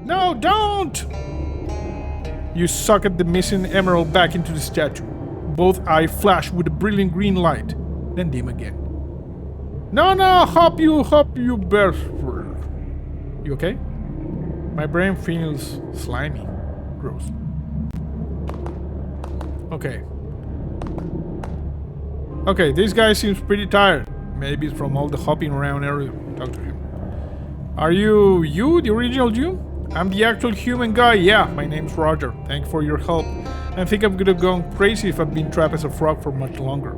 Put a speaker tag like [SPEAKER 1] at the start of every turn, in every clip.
[SPEAKER 1] No, don't! You socket the missing emerald back into the statue. Both eyes flash with a brilliant green light, then dim again. No, hop you bear. You okay? My brain feels slimy. Gross. Okay. Okay, this guy seems pretty tired. Maybe it's from all the hopping around earlier. Talk to him. Are you the original you? I'm the actual human guy. Yeah, my name's Roger. Thanks for your help. I think I'm gonna go crazy if I've been trapped as a frog for much longer.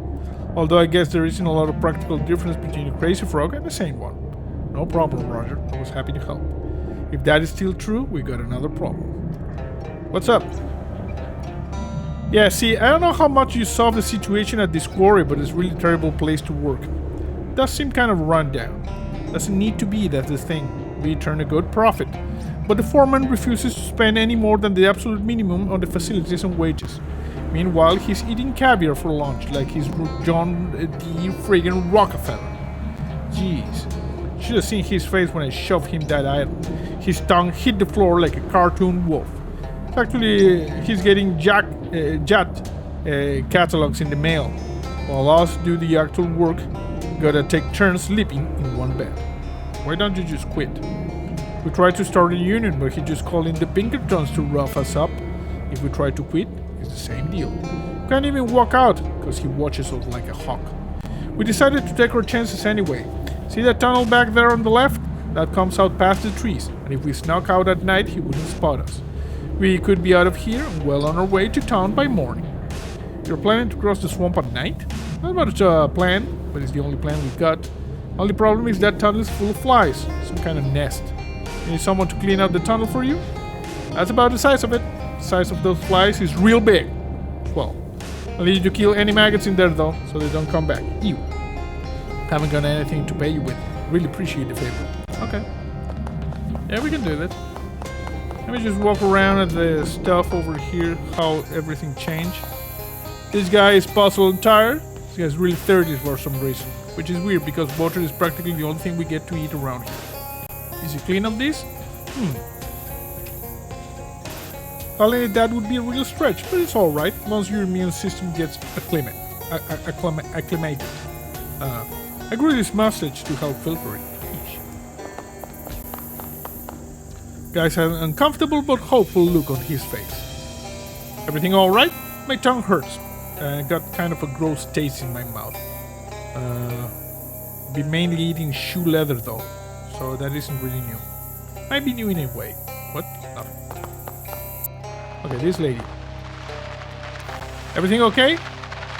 [SPEAKER 1] Although I guess there isn't a lot of practical difference between a crazy frog and a sane one. No problem, Roger. I was happy to help. If that is still true, we got another problem. What's up? Yeah, see, I don't know how much you saw of the situation at this quarry, but it's a really terrible place to work. It does seem kind of run down. Doesn't need to be, that's the thing. We turn a good profit. But the foreman refuses to spend any more than the absolute minimum on the facilities and wages. Meanwhile, he's eating caviar for lunch like he's John D. friggin' Rockefeller. Jeez. Should have seen his face when I shoved him that item. His tongue hit the floor like a cartoon wolf. Actually, he's getting Jat catalogs in the mail, while us do the actual work. Gotta take turns sleeping in one bed. Why don't you just quit? We tried to start a union, but he just called in the Pinkertons to rough us up. If we try to quit, it's the same deal. Can't even walk out, because he watches us like a hawk. We decided to take our chances anyway. See that tunnel back there on the left? That comes out past the trees, and if we snuck out at night, he wouldn't spot us. We could be out of here and well on our way to town by morning. You're planning to cross the swamp at night? Not much a plan, but it's the only plan we've got. Only problem is that tunnel is full of flies, some kind of nest. You need someone to clean out the tunnel for you? That's about the size of it. The size of those flies is real big. Well, I'll need you to kill any maggots in there though, so they don't come back. Ew. Haven't got anything to pay you with. Really appreciate the favor. Okay. Yeah, we can do that. Let me just walk around at the stuff over here, how everything changed. This guy is puzzled and tired. This guy's really thirsty for some reason, which is weird because water is practically the only thing we get to eat around here. Is he clean up this? Calling it that would be a real stretch, but it's alright once your immune system gets acclimated. I grew this mustache to help filter it. Guys had an uncomfortable but hopeful look on his face. Everything alright? My tongue hurts. I got kind of a gross taste in my mouth. Be mainly eating shoe leather though, so that isn't really new. Might be new in a way. What? Nothing. Okay, this lady. Everything okay?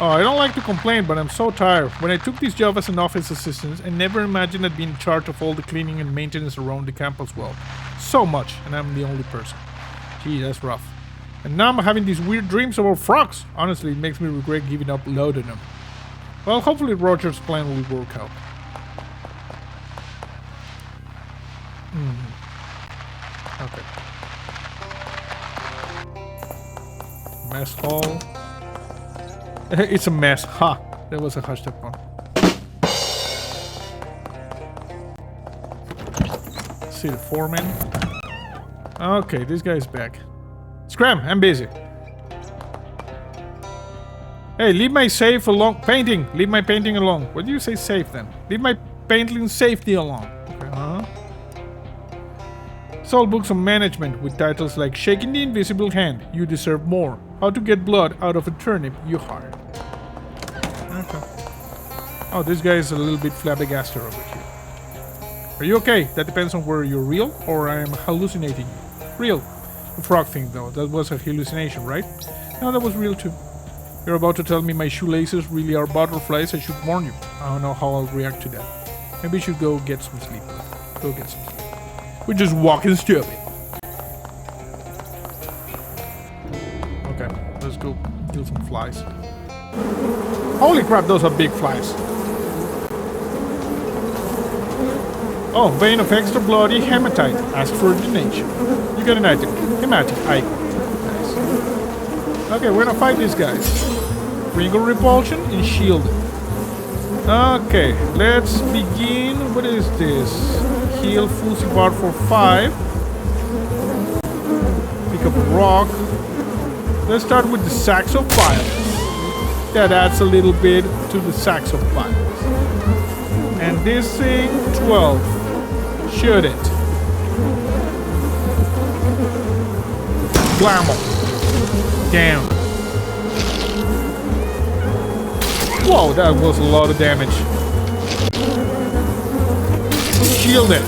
[SPEAKER 1] Oh, I don't like to complain, but I'm so tired. When I took this job as an office assistant, I never imagined I'd be in charge of all the cleaning and maintenance around the campus well. So much, and I'm the only person. Gee, that's rough. And now I'm having these weird dreams about frogs. Honestly, it makes me regret giving up loading them. Well, hopefully Roger's plan will work out. Okay. Mess hall. It's a mess. Ha! That was a hashtag one. See the foreman. Okay, this guy's back. Scram! I'm busy. Hey, leave my safe alone. Painting! Leave my painting alone. What do you say safe then? Leave my painting safety alone. Okay, Sold books on management with titles like Shaking the Invisible Hand, You Deserve More. How to Get Blood Out of a Turnip You Hired. Okay. Oh, this guy is a little bit flabbergasted over here. Are you okay? That depends on whether you're real or I am hallucinating you. Real. The frog thing though, that was a hallucination, right? No, that was real too. You're about to tell me my shoelaces really are butterflies. I should warn you. I don't know how I'll react to that. Maybe you should go get some sleep. Go get some sleep. We're just walking stupid. Okay, let's go kill some flies. Holy crap, those are big flies. Oh, vein of extra bloody hematite. Ask for a donation. You got an item. Hematite icon. Nice. Okay, we're gonna fight these guys. Ring of repulsion and shielded. Okay, let's begin. What is this? Heal Fuzzy Bar for 5. of rock. Let's start with the sacks of violence. That adds a little bit to the sacks of violence. And this thing, 12. Shoot it. Blammo. Down. Whoa, that was a lot of damage. Shield it.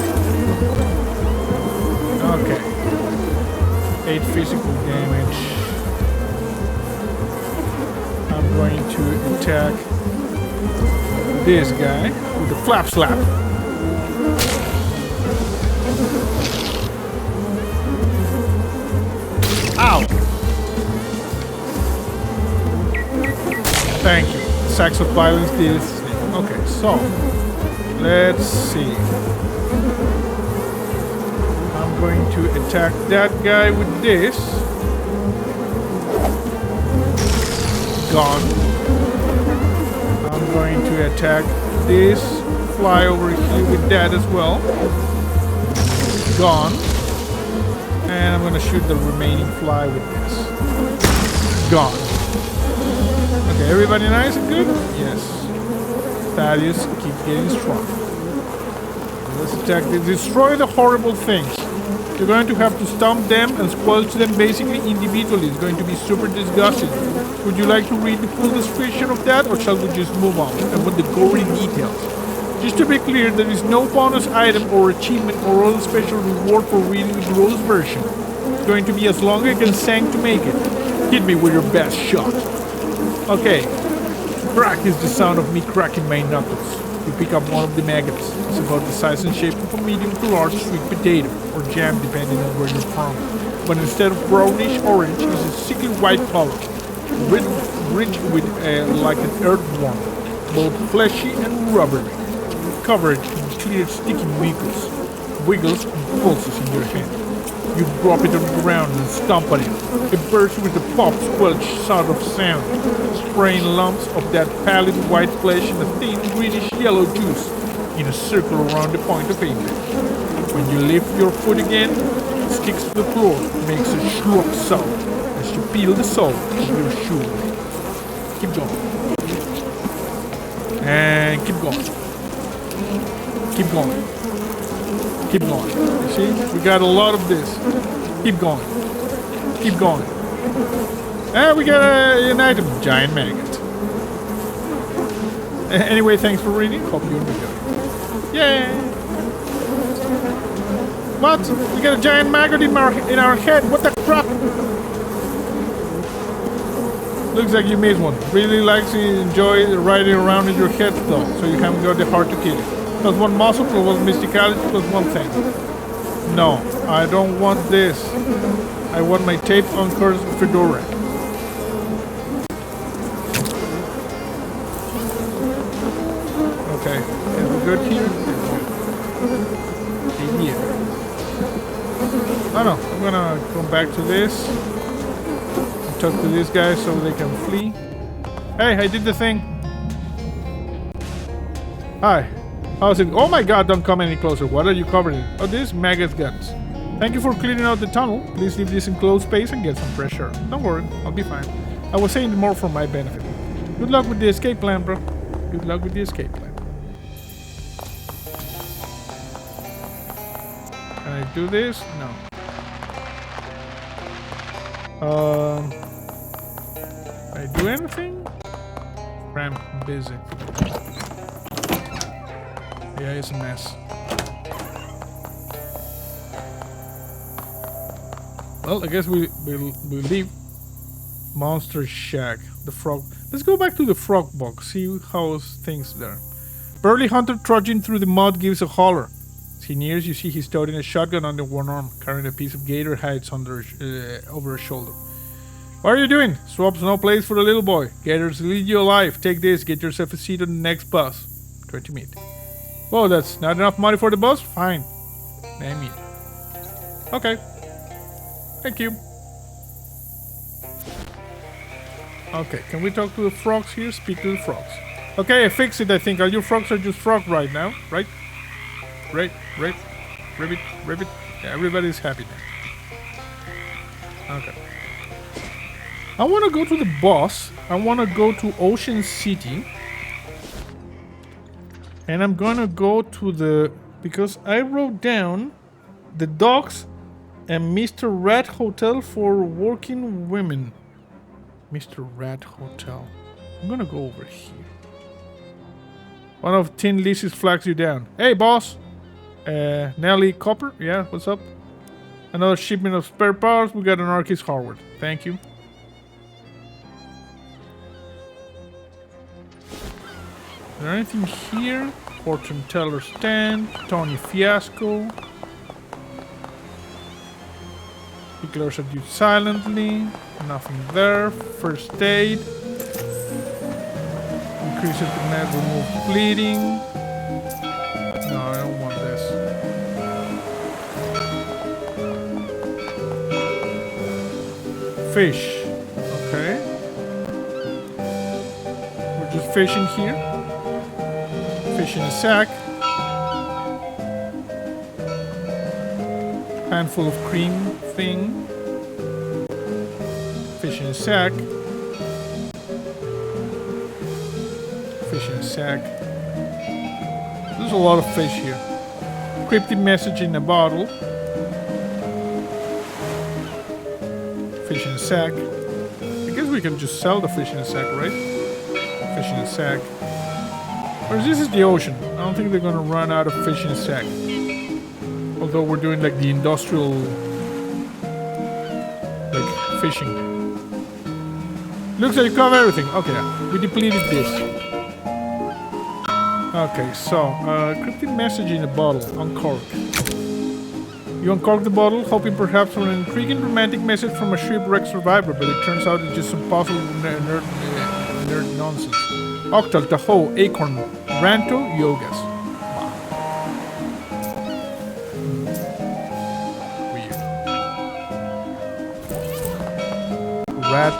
[SPEAKER 1] Okay. 8 physical damage. I'm going to attack this guy with the flap slap. Ow! Thank you. Sacks of violence did its thing. Okay, so let's see. I'm going to attack that guy with this. Gone. I'm going to attack this fly over here with that as well. Gone. And I'm going to shoot the remaining fly with this. Gone. Okay, everybody nice and good? Yes. Thaddeus, keep getting strong. Let's attack this. Destroy the horrible things. You're going to have to stomp them and squelch them basically individually. It's going to be super disgusting. Would you like to read the full description of that, or shall we just move on and with the gory details? Just to be clear, there is no bonus item or achievement or other special reward for reading the gross version. It's going to be as long as I can sing to make it. Hit me with your best shot. Okay. Crack is the sound of me cracking my knuckles. You pick up one of the maggots. It's about the size and shape of a medium to large sweet potato, or jam depending on where you're from. But instead of brownish orange, it's a sickly white color, rich with like an earthworm, both fleshy and rubbery, covered in clear sticky wiggles and pulses in your hand. You drop it on the ground and stomp on it. It bursts with a pop, squelch sort of sound, spraying lumps of that pallid white flesh in a thin greenish yellow juice in a circle around the point of impact. When you lift your foot again, it sticks to the floor, makes a slurp sound as you peel the sole of your shoe. Keep going. And keep going. Keep going. Keep going. You see? We got a lot of this. Keep going. Keep going. And we got an item. Giant maggot. Anyway, thanks for reading. Hope you enjoyed it. Yay! What? We got a giant maggot in our head. What the crap? Looks like you made one. Really likes to enjoy riding around in your head though, so you haven't got the heart to kill it. Plus one muscle, plus one mysticality, plus one thing. No, I don't want this. I want my tape on course fedora. Okay, is we good here? Yeah. I don't know, I'm gonna come back to this. Talk to these guys so they can flee. Hey, I did the thing. Hi. How's it? Oh my god, don't come any closer. What are you covering? Oh, this maggot guns. Thank you for clearing out the tunnel. Please leave this enclosed space and get some fresh air. Don't worry, I'll be fine. I was saying it more for my benefit. Good luck with the escape plan, bro. Good luck with the escape plan. Can I do this? No. Can I do anything? I'm busy. Yeah, it's a mess. Well, I guess we'll leave Monster Shack. The frog. Let's go back to the frog box. See how's things there. Burly hunter trudging through the mud gives a holler. As he nears, you see he's toting a shotgun under one arm, carrying a piece of gator hides over his shoulder. What are you doing? Swap's no place for the little boy. Gators lead you alive. Take this. Get yourself a seat on the next bus. Try to meet. Whoa, that's not enough money for the bus? Fine. Name it. Okay. Thank you. Okay, can we talk to the frogs here? Speak to the frogs. Okay, I fixed it, I think. All your frogs are just frog right now, right? Right, ribbit. Yeah, everybody's happy now. Okay. I want to go to the boss. I want to go to Ocean City. And I'm going to go to the... Because I wrote down the docks and Mr. Rat Hotel for working women. Mr. Rat Hotel. I'm going to go over here. One of Tin Lizzie's flags you down. Hey, boss. Nelly Copper. Yeah, what's up? Another shipment of spare parts. We got an Arcus Harvard. Thank you. Is there anything here? Fortune teller stand. Tony Fiasco. He glares at you silently. Nothing there. First aid. Increase it to net, remove bleeding. No, I don't want this. Fish. Okay. We're just fishing here. Fish in a sack. Handful of cream thing. Fish in a sack. Fish in a sack. There's a lot of fish here. Cryptic message in a bottle. Fish in a sack. I guess we can just sell the fish in a sack, right? Fish in a sack. Or this is the ocean. I don't think they're gonna run out of fish in a sack. Although we're doing like the industrial like fishing. Looks like you cover everything. Okay, we depleted this. Okay, so cryptic message in a bottle. Uncork. You uncork the bottle, hoping perhaps for an intriguing romantic message from a shipwreck survivor, but it turns out it's just some puzzle nerd nonsense. Octal, Tahoe, Acorn, Ranto, Yogas. Weird. Rat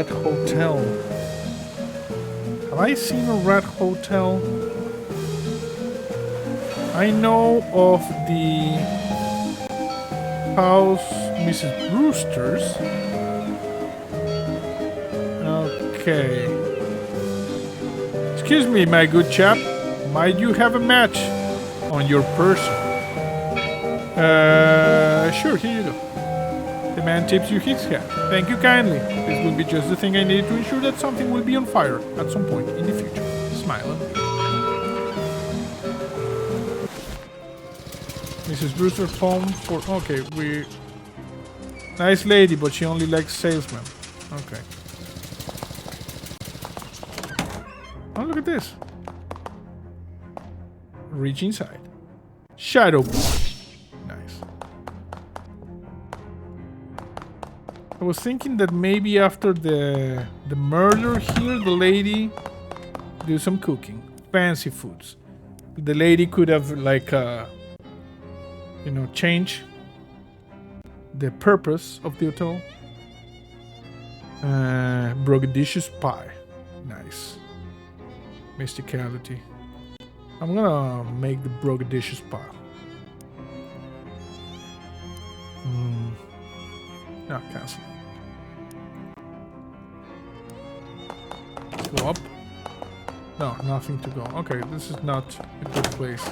[SPEAKER 1] Hotel. Have I seen a Rat Hotel? I know of the house Mrs. Brewster's. Okay. Excuse me, my good chap. Might you have a match on your person? Sure, here you go. The man tips you his hat. Thank you kindly. This will be just the thing I needed to ensure that something will be on fire at some point in the future. Smile. Mrs. Brewster's home for... Okay, we... Nice lady, but she only likes salesmen. Okay. Oh, look at this. Reach inside. Shadow. Nice. I was thinking that maybe after the murder here, the lady do some cooking. Fancy foods. The lady could have like you know, change the purpose of the hotel. Brogadicious pie. Nice. Mysticality. I'm gonna make the Brogadicious pie. No, cancel. Go up. No, nothing to go. Okay, this is not a good place.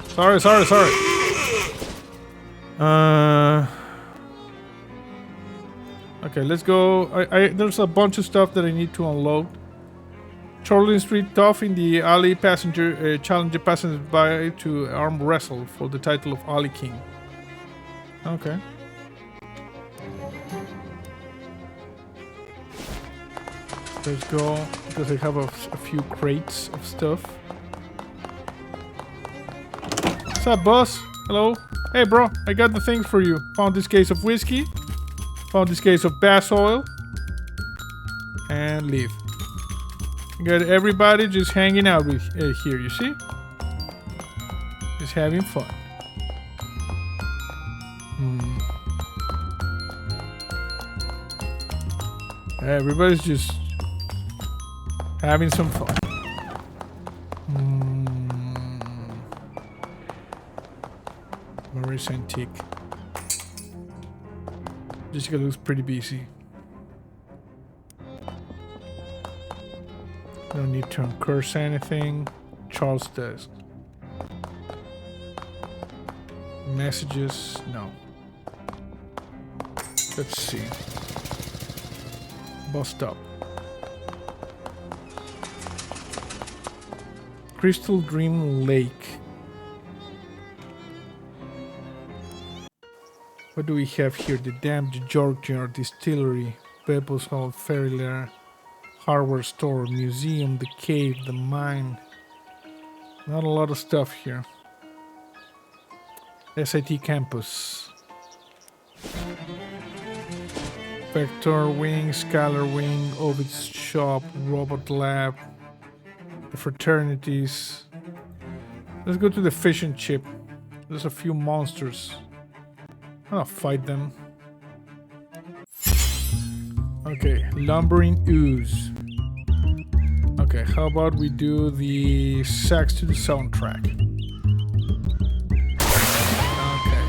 [SPEAKER 1] Sorry. Okay, let's go. There's a bunch of stuff that I need to unload. Charlton Street tough in the alley passenger challenge passengers by to arm wrestle for the title of Alley King. Okay. Let's go because I have a few crates of stuff. What's up, boss? Hello. Hey, bro. I got the things for you. Found this case of whiskey. Found this case of bass oil. And leave. Got everybody just hanging out with here, you see? Just having fun. Everybody's just having some fun. Maurice Antique. Jessica looks pretty busy. No need to curse anything. Charles does. Messages, no. Let's see. Bus stop. Crystal Dream Lake. What do we have here? The dam, the Georgia Distillery, Beppo's Hall, Ferry Lair, Hardware Store, Museum, the Cave, the Mine. Not a lot of stuff here. SIT Campus. Vector Wing, Scalar Wing, Ovid's Shop, Robot Lab, the Fraternities. Let's go to the fish and chip. There's a few monsters. I'll fight them. Okay, Lumbering Ooze. Okay, how about we do the sax to the soundtrack? Okay.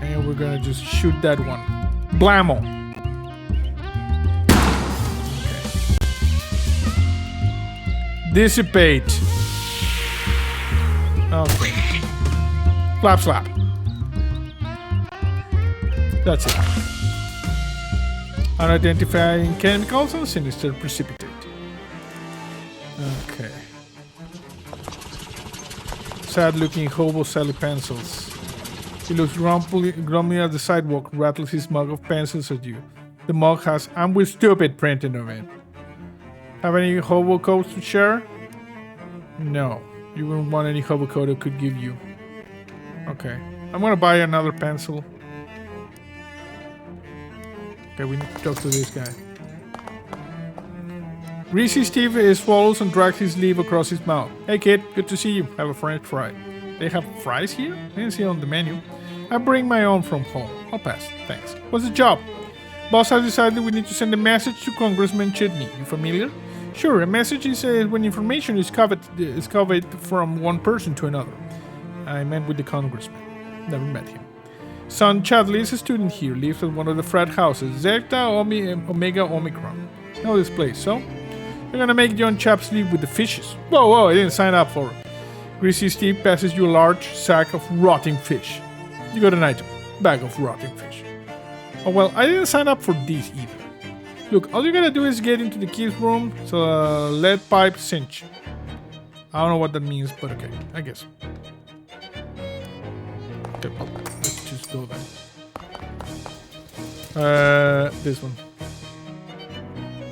[SPEAKER 1] And we're gonna just shoot that one. Blammo! Okay. Dissipate. Okay. Slap slap. That's it. Unidentifying chemicals and sinister precipitate. Okay. Sad looking hobo Sally pencils. He looks grumpy at the sidewalk, rattles his mug of pencils at you. The mug has "I'm with stupid" printed on it. Have any hobo codes to share? No. You wouldn't want any hobo code I could give you. Okay. I'm gonna buy another pencil. Okay, we need to talk to this guy. Greasy Steve swallows and drags his sleeve across his mouth. Hey kid, good to see you. Have a French fry. They have fries here? I didn't see it on the menu. I bring my own from home. I'll pass, thanks. What's the job? Boss has decided we need to send a message to Congressman Chitney. You familiar? Sure, a message is when information is covered from one person to another. I met with the congressman. Never met him. Son Chadley is a student here, lives at one of the frat houses, Zeta Omega Omicron. Know this place, so? You're gonna make young chap sleep with the fishes. Whoa, I didn't sign up for it. Greasy Steve passes you a large sack of rotting fish. You got an item, bag of rotting fish. Oh well, I didn't sign up for these either. Look, all you gotta do is get into the kids' room, so lead pipe cinch. I don't know what that means, but okay, I guess. Okay, let's just go then. This one.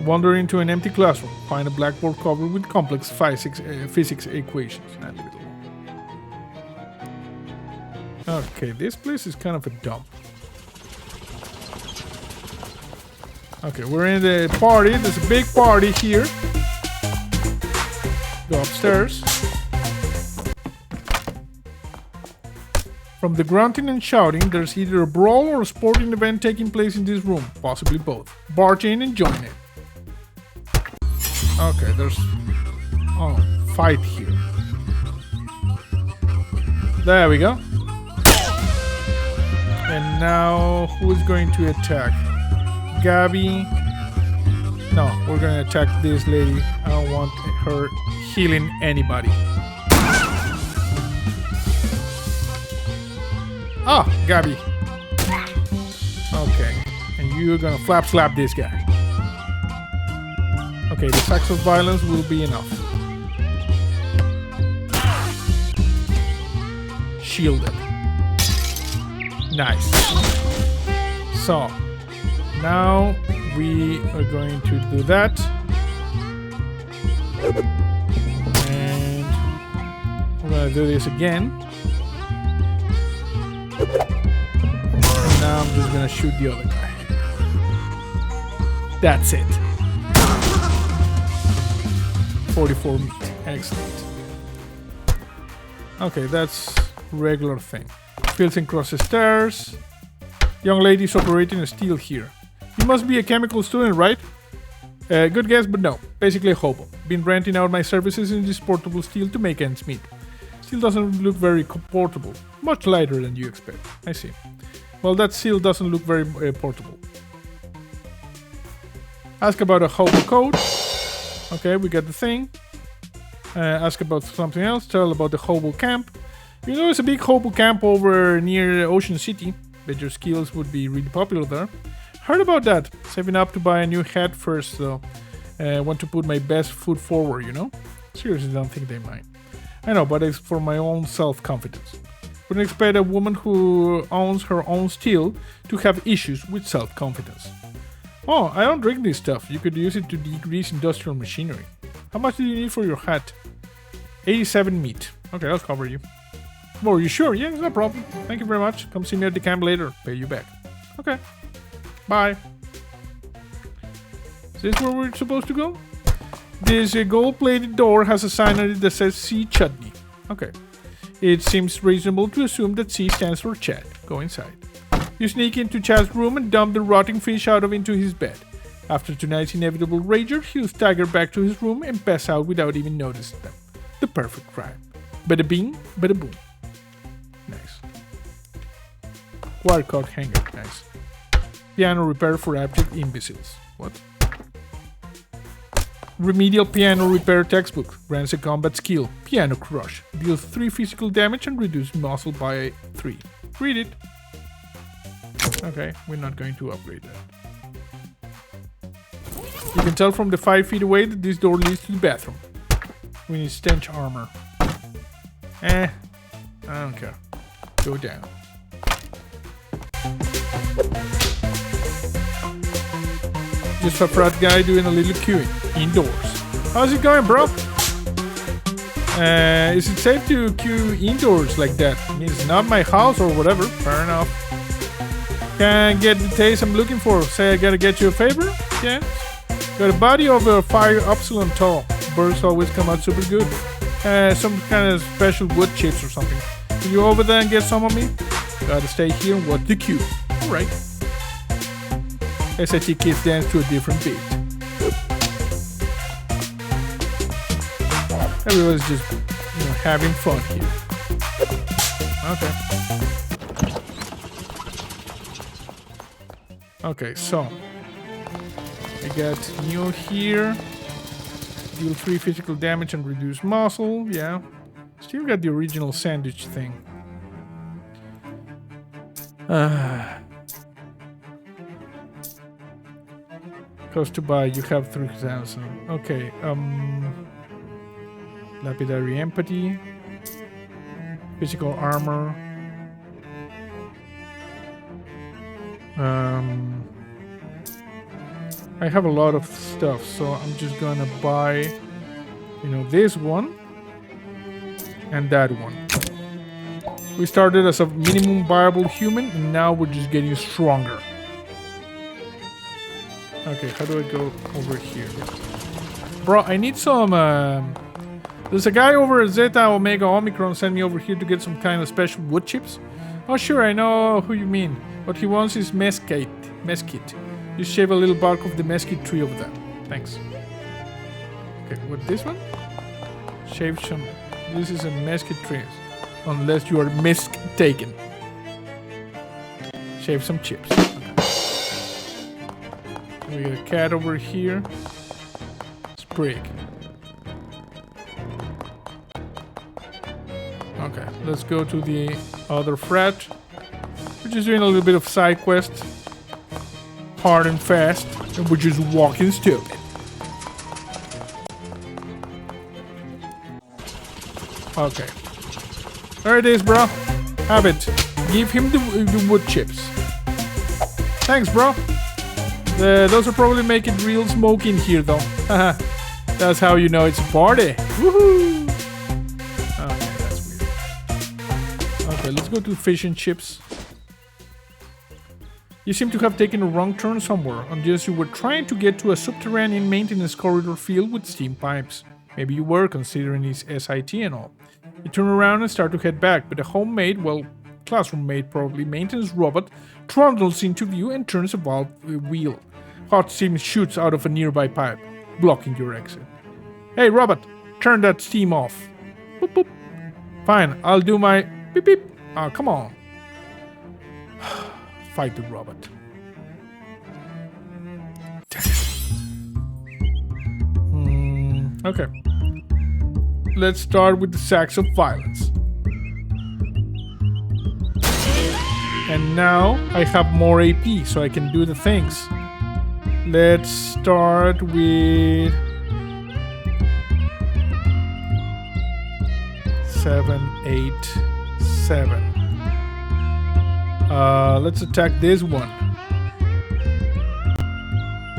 [SPEAKER 1] Wander into an empty classroom. Find a blackboard covered with complex physics equations. Okay, this place is kind of a dump. Okay, we're in the party. There's a big party here. Go upstairs. From the grunting and shouting, there's either a brawl or a sporting event taking place in this room. Possibly both. Barge in and join it. Okay, there's fight here. There we go. And now who's going to attack? Gabby. No, we're gonna attack this lady. I don't want her healing anybody. Ah, Gabby. Okay, and you're gonna slap this guy. Okay, the sacks of violence will be enough. Shielded. Nice. So, now we are going to do that. And we're going to do this again. And now I'm just going to shoot the other guy. That's it. 44 meat. Excellent. Okay, that's regular thing. Filtering across the stairs. Young lady's operating a steel here. You must be a chemical student, right? Good guess, but no. Basically a hobo. Been renting out my services in this portable steel to make ends meet. Steel doesn't look very portable. Much lighter than you expect. I see. Well, that seal doesn't look very portable. Ask about a hobo code. Okay, we got the thing. Ask about something else. Tell about the hobo camp. You know, there's a big hobo camp over near Ocean City. Bet your skills would be really popular there. Heard about that. Saving up to buy a new hat first, though. Want to put my best foot forward, you know? Seriously, don't think they mind. I know, but it's for my own self-confidence. Wouldn't expect a woman who owns her own steel to have issues with self-confidence. Oh, I don't drink this stuff. You could use it to degrease industrial machinery. How much do you need for your hat? 87 meat. Okay, I'll cover you. Oh, are you sure? Yeah, no problem. Thank you very much. Come see me at the camp later. Pay you back. Okay. Bye. Is this where we're supposed to go? This gold-plated door has a sign on it that says C Chutney. Okay. It seems reasonable to assume that C stands for Chad. Go inside. You sneak into Chad's room and dump the rotting fish out of into his bed. After tonight's inevitable rager, he'll stagger back to his room and pass out without even noticing them. The perfect crime. Bada bing, bada boom. Nice. Wire cock hanger. Nice. Piano repair for abject imbeciles. What? Remedial piano repair textbook. Grants a combat skill. Piano crush. Deals 3 physical damage and reduces muscle by 3. Read it. Okay, we're not going to upgrade that. You can tell from the 5 feet away that this door leads to the bathroom. We need stench armor. I don't care. Go down. Just a frat guy doing a little queuing. Indoors. How's it going, bro? Is it safe to queue indoors like that? I mean, it's not my house or whatever. Fair enough. Can't get the taste I'm looking for. Say I gotta get you a favor? Yeah. Got a body of a fire upsilon tall. Birds always come out super good. Some kind of special wood chips or something. Can you over there and get some of me? Gotta stay here and watch the queue. Alright. SAT kids dance to a different beat. Everybody's just, having fun here. Okay. Okay, so we got new here. Deal 3 physical damage and reduce muscle. Yeah. Still got the original sandwich thing. Cost to buy, you have 3,000. Okay, lapidary empathy. Physical armor. I have a lot of stuff, so I'm just gonna buy, this one and that one. We started as a minimum viable human, and now we're just getting stronger. Okay, how do I go over here? Bro, I need some, there's a guy over at Zeta Omega Omicron sent me over here to get some kind of special wood chips. Oh sure, I know who you mean. What he wants is mesquite. Just shave a little bark of the mesquite tree over there. Thanks. Okay, what, this one? Shave some, this is a mesquite tree. Unless you are mistaken. Shave some chips. Okay. We got a cat over here. Sprig. Okay, let's go to the other frat. We're just doing a little bit of side quest. Hard and fast. And we're just walking stupid. Okay. There it is, bro. Have it. Give him the wood chips. Thanks, bro. Those will probably make it real smoky in here, though. Haha. That's how you know it's a party. Woohoo! Okay, that's weird. Okay, let's go to fish and chips. You seem to have taken a wrong turn somewhere, unless you were trying to get to a subterranean maintenance corridor filled with steam pipes. Maybe you were, considering his SIT and all. You turn around and start to head back, but a homemade, well, classroom-made probably, maintenance robot trundles into view and turns a valve wheel. Hot steam shoots out of a nearby pipe, blocking your exit. Hey, robot, turn that steam off. Boop, boop. Fine, I'll do my beep beep. Ah, come on. fight the robot. Okay. Let's start with the sacks of violence. And now I have more AP, so I can do the things. Let's start with 7, 8, 7. Let's attack this one.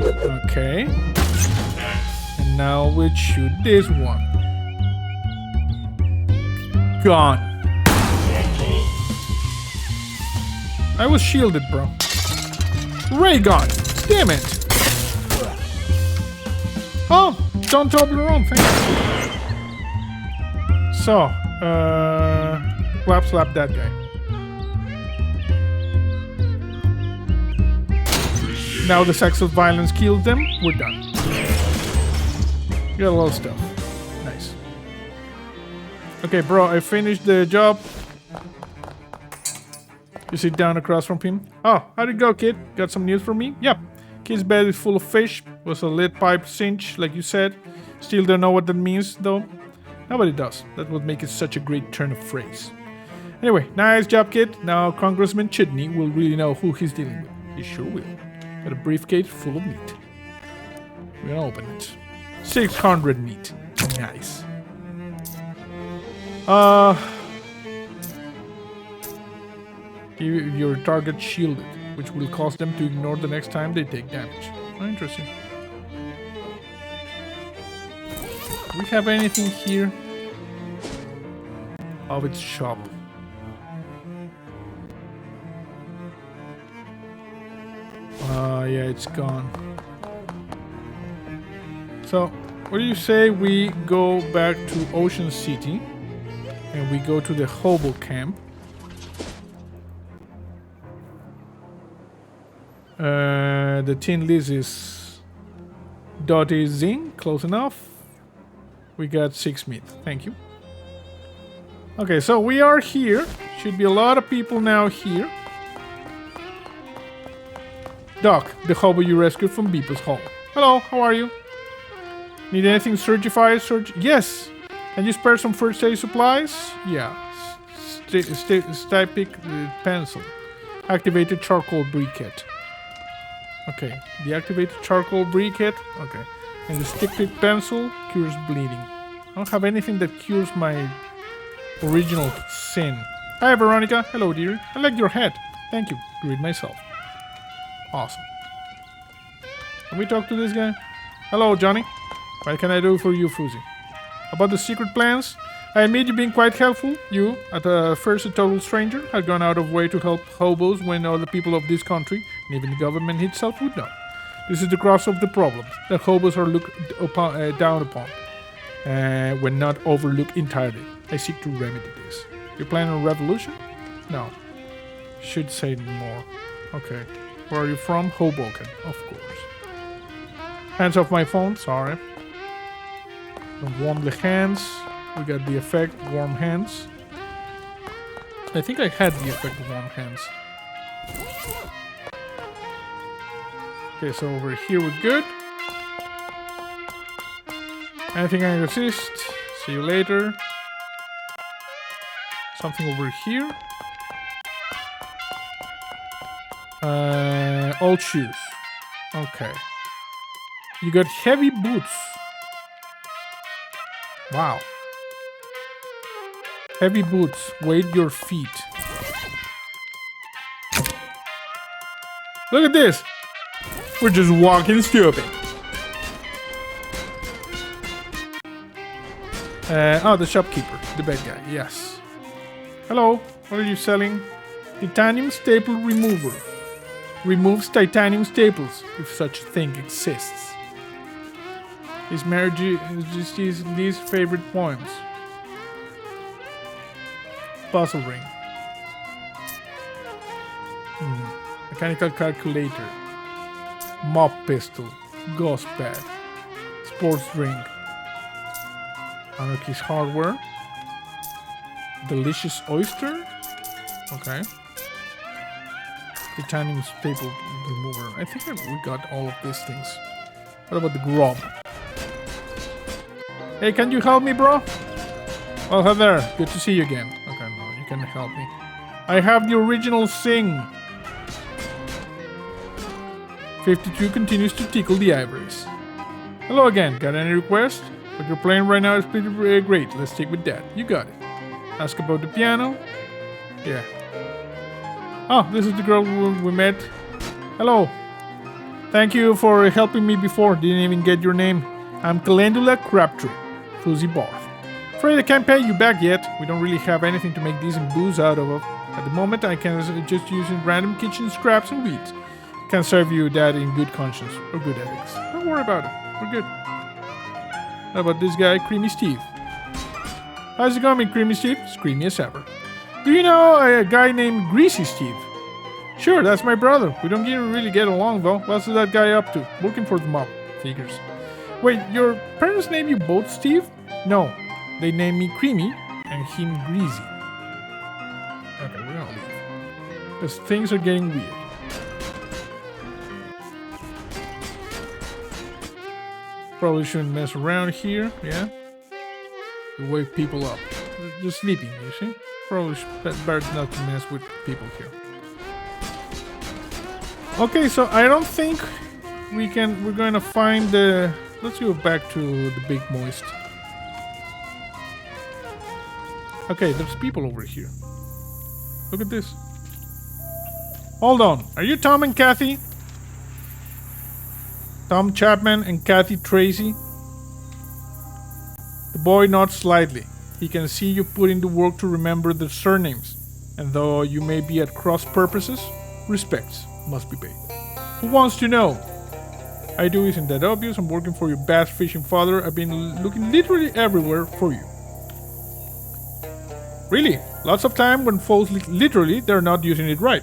[SPEAKER 1] Okay. And now we'll shoot this one. Gone. I was shielded, bro. Ray gun. Damn it. Oh, don't Toblerone, thank you. So, slap that guy. Now the sex of violence killed them. We're done. Got a lot of stuff. Nice. Okay, bro, I finished the job. You sit down across from him. Oh, how'd it go, kid? Got some news for me? Yep. Kid's bed is full of fish. Was a lead pipe cinch, like you said. Still don't know what that means, though. Nobody does. That would make it such a great turn of phrase. Anyway, nice job, kid. Now Congressman Chudney will really know who he's dealing with. He sure will. Got a briefcase full of meat. We're gonna open it. 600 meat. Nice. Keep your target shielded, which will cause them to ignore the next time they take damage. Oh, interesting. Do we have anything here? Of its shop. Yeah, it's gone. So, what do you say we go back to Ocean City and we go to the hobo camp? The Tin Liz is Dottie Zing, close enough. We got 6 meat, thank you. Okay, so we are here. Should be a lot of people now here. Doc, the hobo you rescued from Beeper's Hall. Hello, how are you? Need anything certified? Yes. Can you spare some first aid supplies? Yeah. Stick pencil. Activated charcoal briquette. Okay. The activated charcoal briquette. Okay. And the stick pencil cures bleeding. I don't have anything that cures my original sin. Hi, Veronica. Hello, dear. I like your hat. Thank you. Read myself. Awesome. Can we talk to this guy? Hello, Johnny. What can I do for you, Fuzzy? About the secret plans? I admit you being quite helpful. You, at first a total stranger, had gone out of way to help hobos when other people of this country, and even the government itself, would not. This is the crux of the problem, that hobos are looked down upon, when not overlooked entirely. I seek to remedy this. You plan a revolution? No. Should say more. Okay. Where are you from? Hoboken, of course. Hands off my phone, sorry. Don't warm the hands. We got the effect, warm hands. I think I had the effect of warm hands. Okay, so over here we're good. Anything I can assist? See you later. Something over here. Old shoes. Okay. You got heavy boots. Wow. Heavy boots. Weight your feet. Look at this. We're just walking stupid. Oh, the shopkeeper. The bad guy. Yes. Hello. What are you selling? Titanium staple remover. Removes titanium staples, if such a thing exists. His marriage is just his least favorite poems. Puzzle ring. Mechanical calculator. Mop pistol. Ghost pad. Sports drink. Anarchy's hardware. Delicious oyster. Okay. Titanium staple remover. I think we got all of these things. What about the grub? Hey, can you help me, bro? Oh, hi there. Good to see you again. Okay, no, you can help me. I have the original Sing. 52 continues to tickle the ivories. Hello again. Got any requests? What you're playing right now is pretty great. Let's stick with that. You got it. Ask about the piano. Yeah. Oh, this is the girl we met. Hello. Thank you for helping me before. Didn't even get your name. I'm Calendula Crabtree. Fuzzy Barth. Afraid I can't pay you back yet. We don't really have anything to make decent booze out of. At the moment, I can just use random kitchen scraps and weeds. Can serve you that in good conscience or good ethics. Don't worry about it. We're good. How about this guy, Creamy Steve? How's it going, Creamy Steve? Screamy as ever. Do you know a guy named Greasy Steve? Sure, that's my brother. We don't really get along though. What's that guy up to? Working for the mob. Figures. Wait, your parents name you both Steve? No, they name me Creamy and him Greasy. Okay, we're gonna leave. Because things are getting weird. Probably shouldn't mess around here, yeah? You wake people up. They're just sleeping, you see? Probably better not to mess with people here. Okay, so I don't think we're gonna find the... Let's go back to the Big Moist. Okay, there's people over here. Look at this. Hold on. Are you Tom and Kathy? Tom Chapman and Kathy Tracy? The boy nods slightly. He can see you put in the work to remember the surnames. And though you may be at cross purposes, respects must be paid. Who wants to know? I do, isn't that obvious? I'm working for your bass fishing father. I've been looking literally everywhere for you. Really? Lots of time when folks literally, they're not using it right.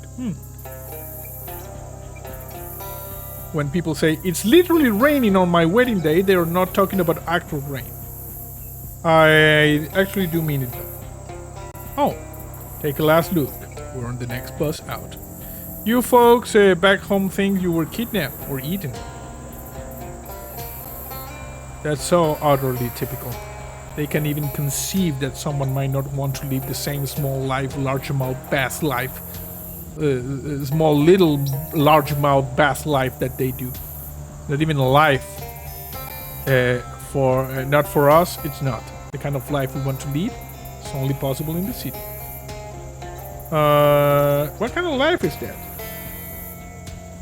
[SPEAKER 1] When people say, it's literally raining on my wedding day, they are not talking about actual rain. I actually do mean it though. Oh, take a last look. We're on the next bus out. You folks back home think you were kidnapped or eaten. That's so utterly typical. They can even conceive that someone might not want to live the same small life, largemouth bass life. Small little largemouth bass life that they do. Not even a life. Not for us, it's not. The kind of life we want to lead, it's only possible in the city. What kind of life is that?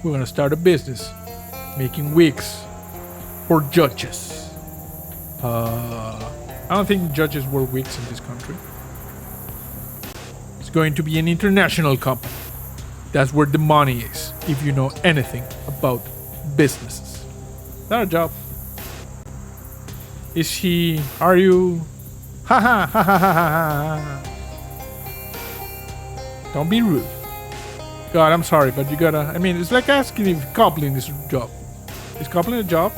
[SPEAKER 1] We're gonna start a business. Making wigs. For judges. I don't think judges wear wigs in this country. It's going to be an international company. That's where the money is, if you know anything about businesses. Not a job. Are you... Ha ha ha ha ha ha. Don't be rude. God, I'm sorry, but you gotta... I mean, it's like asking if coupling is a job. Is coupling a job?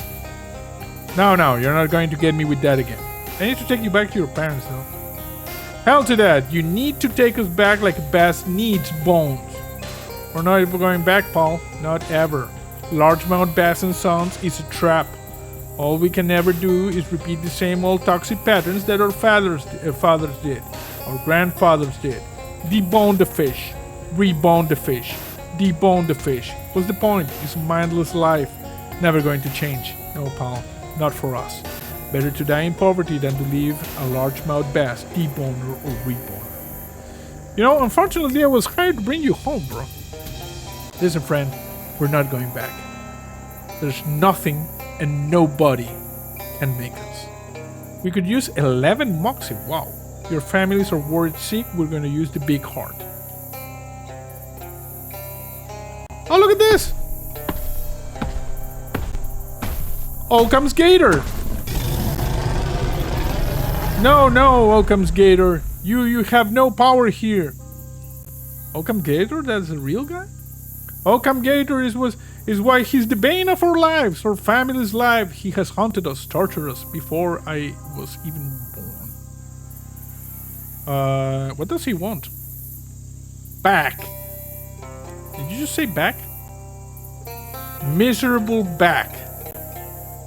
[SPEAKER 1] No, you're not going to get me with that again. I need to take you back to your parents, though. Hell to that. You need to take us back like a bass needs bones. We're not even going back, Paul. Not ever. Largemouth Bass and Sons is a trap. All we can ever do is repeat the same old toxic patterns that our fathers did. Our grandfathers did. Debone the fish. Rebone the fish. Debone the fish. What's the point? It's a mindless life. Never going to change. No, Paul. Not for us. Better to die in poverty than to leave a largemouth bass, deboner or reboner. You know, unfortunately I was hired to bring you home, bro. Listen, friend, we're not going back. There's nothing and nobody can make us. We could use 11 moxie. Wow. Your families are worried sick. We're going to use the big heart. Oh, look at this. Occams Gator. No, Occams Gator. You have no power here. Occam Gator? That's a real guy? Occam Gator is why he's the bane of our lives, our family's life. He has haunted us, tortured us before I was even born. What does he want? Back. Did you you say back? Miserable back.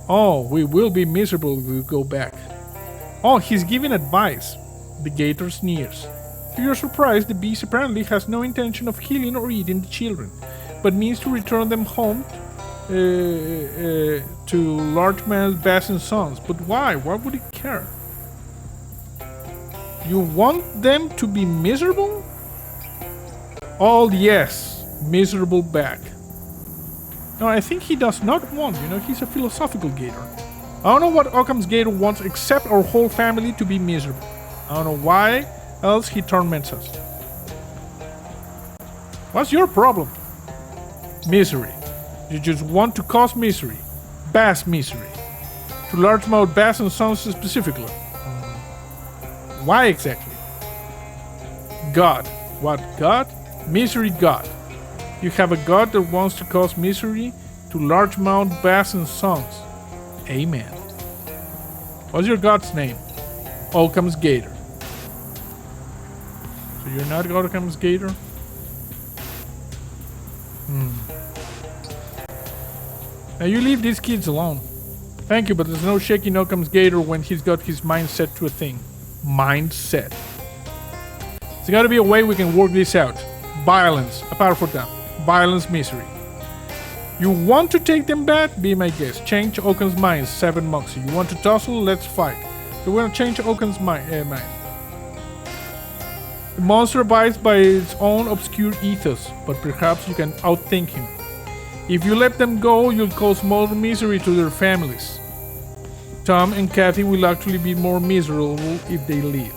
[SPEAKER 1] Oh, we will be miserable if we go back. Oh, he's giving advice. The Gator sneers. To your surprise, the beast apparently has no intention of killing or eating the children, but means to return them home to large man's Bass and Sons. But why? Why would he care? You want them to be miserable? Oh yes, miserable back. No, I think he does not want, he's a philosophical Gator. I don't know what Occam's Gator wants except our whole family to be miserable. I don't know why else he torments us. What's your problem? Misery. You just want to cause misery. Bass misery. To largemouth Bass and Sons specifically. Why exactly? God. What God? Misery God. You have a God that wants to cause misery to largemouth Bass and Sons. Amen. What's your God's name? Occam's Gator. So you're not Occam's Gator? Now you leave these kids alone. Thank you, but there's no shaking Occam's Gator when he's got his mind set to a thing. Mindset. There's gotta be a way we can work this out. Violence, apart from that. Violence, misery. You want to take them back? Be my guest. Change Occam's mind, 7 months. You want to tussle? Let's fight. So we're gonna change Occam's mind. The monster abides by its own obscure ethos, but perhaps you can outthink him. If you let them go, you'll cause more misery to their families. Tom and Kathy will actually be more miserable if they leave.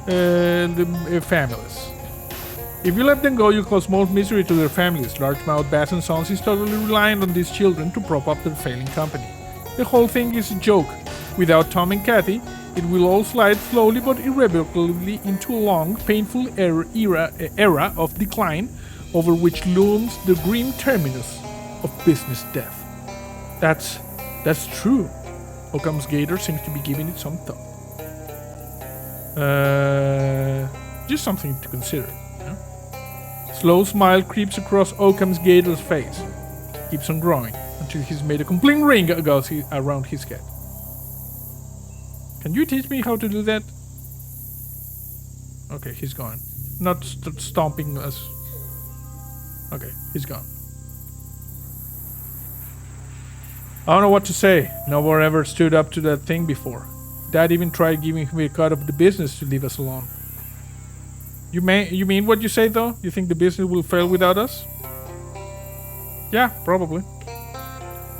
[SPEAKER 1] The families. If you let them go, you'll cause more misery to their families. Largemouth Bass and Sons is totally reliant on these children to prop up their failing company. The whole thing is a joke. Without Tom and Kathy, it will all slide slowly but irrevocably into a long, painful era of decline over which looms the grim terminus of business death. That's true. Occam's Gator seems to be giving it some thought. Just something to consider. Slow smile creeps across Occam's Gator's face. Keeps on growing until he's made a complete ring around his head. Can you teach me how to do that? Okay, he's gone. Not stomping us. Okay, he's gone. I don't know what to say. No one ever stood up to that thing before. Dad even tried giving me a cut of the business to leave us alone. You mean what you say though? You think the business will fail without us? Yeah, probably.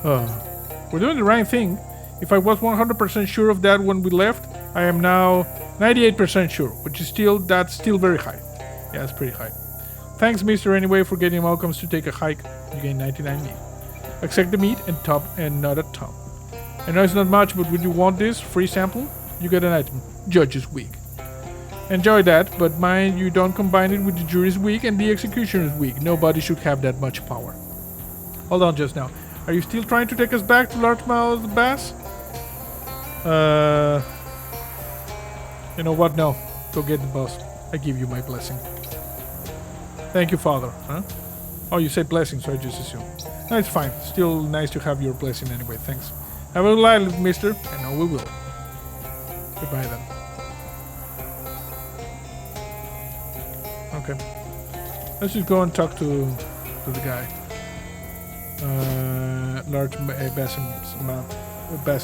[SPEAKER 1] We're doing the right thing. If I was 100% sure of that when we left, I am now 98% sure, which is that's still very high. Yeah, it's pretty high. Thanks, Mister, anyway, for getting Occams to take a hike. You gain 99 meat. Accept the meat and not a Tom. I know it's not much, but would you want this free sample? You get an item. Judge's Week. Enjoy that, but mind you don't combine it with the Jury's Week and the Executioner's Week. Nobody should have that much power. Hold on just now. Are you still trying to take us back to Largemouth Bass? You know what? No. Go get the boss. I give you my blessing. Thank you, Father. Huh? Oh, you said blessing, so I just assumed. No, it's fine. Still nice to have your blessing anyway. Thanks. Have a good life, mister. I know we will. Goodbye then. Okay. Let's just go and talk to the guy. Large Bass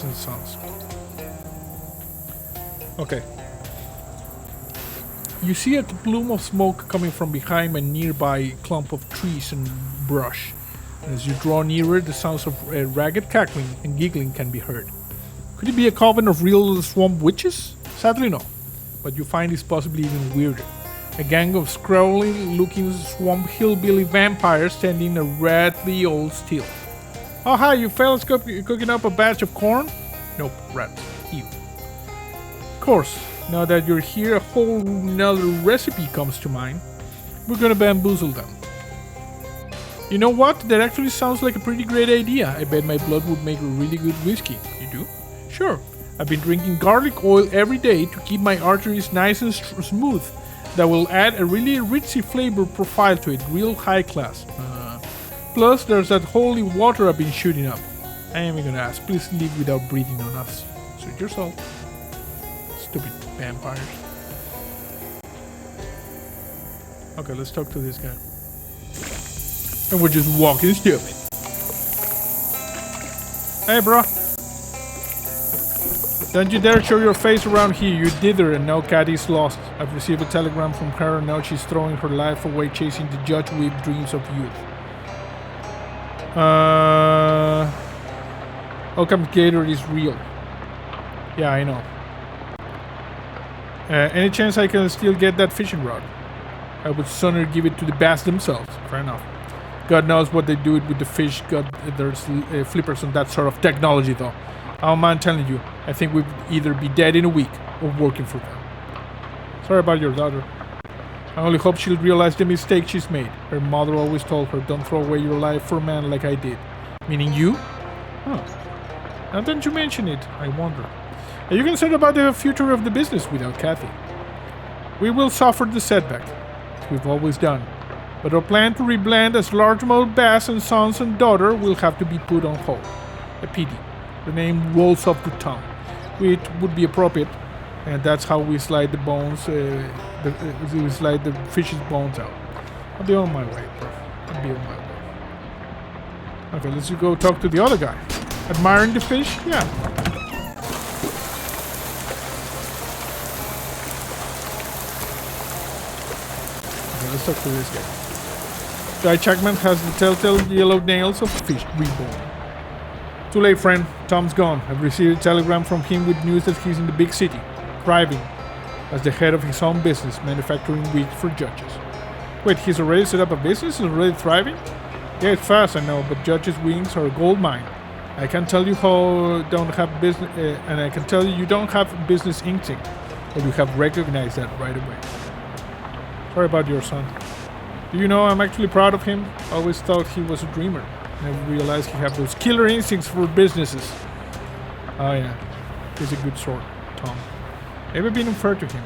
[SPEAKER 1] and Sons. Okay. You see a plume of smoke coming from behind a nearby clump of trees and brush. And as you draw nearer, the sounds of ragged cackling and giggling can be heard. Could it be a coven of real swamp witches? Sadly no. But you find this possibly even weirder. A gang of scrawly-looking swamp hillbilly vampires standing a ratty old still. Oh hi, you fellas cooking up a batch of corn? Nope, rats. Ew. Of course, now that you're here, a whole nother recipe comes to mind. We're gonna bamboozle them. You know what? That actually sounds like a pretty great idea. I bet my blood would make a really good whiskey. You do? Sure. I've been drinking garlic oil every day to keep my arteries nice and smooth. that will add a really ritzy flavor profile to it, real high class. Plus, there's that holy water I've been shooting up. I am gonna ask, please leave without breathing on us. Suit yourself. Stupid vampires. Okay, let's talk to this guy. And we're just walking stupid. Hey, bro. Don't you dare show your face around here. You dither, and now Caddy's lost. I've received a telegram from her, and now she's throwing her life away chasing the judge with dreams of youth. Occams Gator is real. Yeah, I know. Any chance I can still get that fishing rod? I would sooner give it to the bass themselves. Fair enough. God knows what they do with the fish. God, there's flippers on that sort of technology, though. Oh man, telling you, I think we'd either be dead in a week or working for them. Sorry about your daughter. I only hope she'll realize the mistake she's made. Her mother always told her, don't throw away your life for a man like I did. Meaning you? Huh. Now that you mention it, I wonder. Are you concerned about the future of the business without Kathy? We will suffer the setback, as we've always done. But our plan to reblend as largemouth bass and sons and daughter will have to be put on hold. A pity. The name rolls off the tongue, which would be appropriate, and that's how we slide the bones, we slide the fish's bones out. I'll be on my way, bro. I'll be on my way. Okay, let's go talk to the other guy. Admiring the fish? Yeah. Okay, let's talk to this guy. Guy Chapman has the telltale yellow nails of fish reborn. Too late, friend. Tom's gone. I've received a telegram from him with news that he's in the big city, thriving as the head of his own business, manufacturing wigs for judges. Wait, he's already set up a business? He's already thriving? Yeah, it's fast, I know, but judges' wings are a gold mine. I can tell you how don't have business, and I can tell you don't have business instinct, or you have recognized that right away. Sorry about your son. Do you know I'm actually proud of him? I always thought he was a dreamer. Never realized he had those killer instincts for businesses. Oh yeah, he's a good sort, Tom. Never been unfair to him.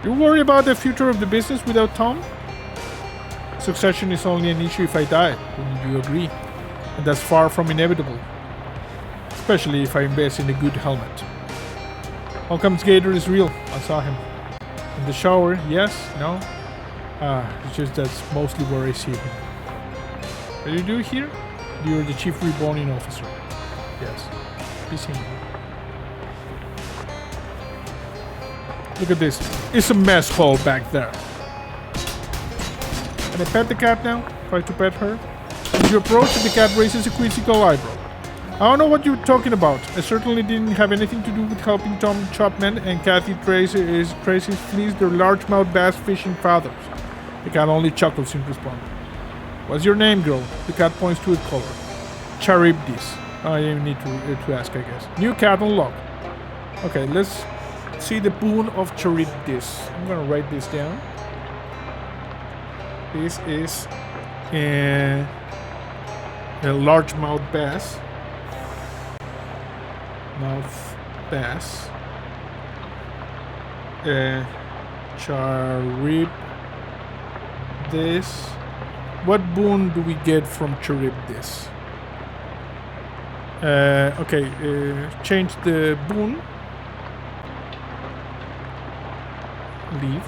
[SPEAKER 1] You worry about the future of the business without Tom? Succession is only an issue if I die, wouldn't you agree? And that's far from inevitable. Especially if I invest in a good helmet. Occams Gator is real, I saw him. In the shower, yes, no? It's just that's mostly where I see him. What do you do here? You're the chief reborning officer. Yes. He's him. Look at this. It's a mess hole back there. Can I pet the cat now? Try to pet her? As you approach, the cat raises a quizzical eyebrow. I don't know what you're talking about. I certainly didn't have anything to do with helping Tom Chapman and Kathy Tracy's fleece their largemouth bass fishing fathers. The cat only chuckles in response. What's your name, girl? The cat points to a color. Charybdis. Oh, you need to ask, I guess. New cat unlocked. Okay, let's see the boon of Charybdis. I'm gonna write this down. This is a largemouth bass. Mouth bass. Charybdis. What boon do we get from Charybdis? Okay, change the boon. Leave.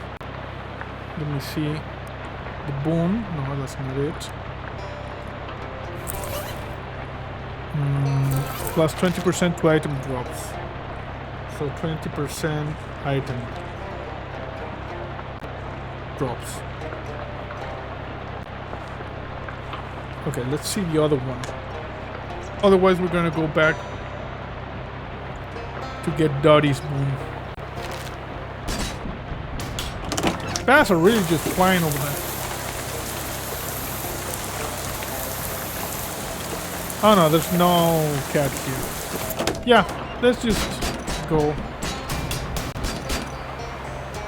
[SPEAKER 1] Let me see. The boon. No, that's not it. Plus 20% to item drops. So 20% item drops. Okay, let's see the other one. Otherwise, we're gonna go back to get Dottie's boon. Bass are really just flying over there. Oh no, there's no cat here. Yeah, let's just go.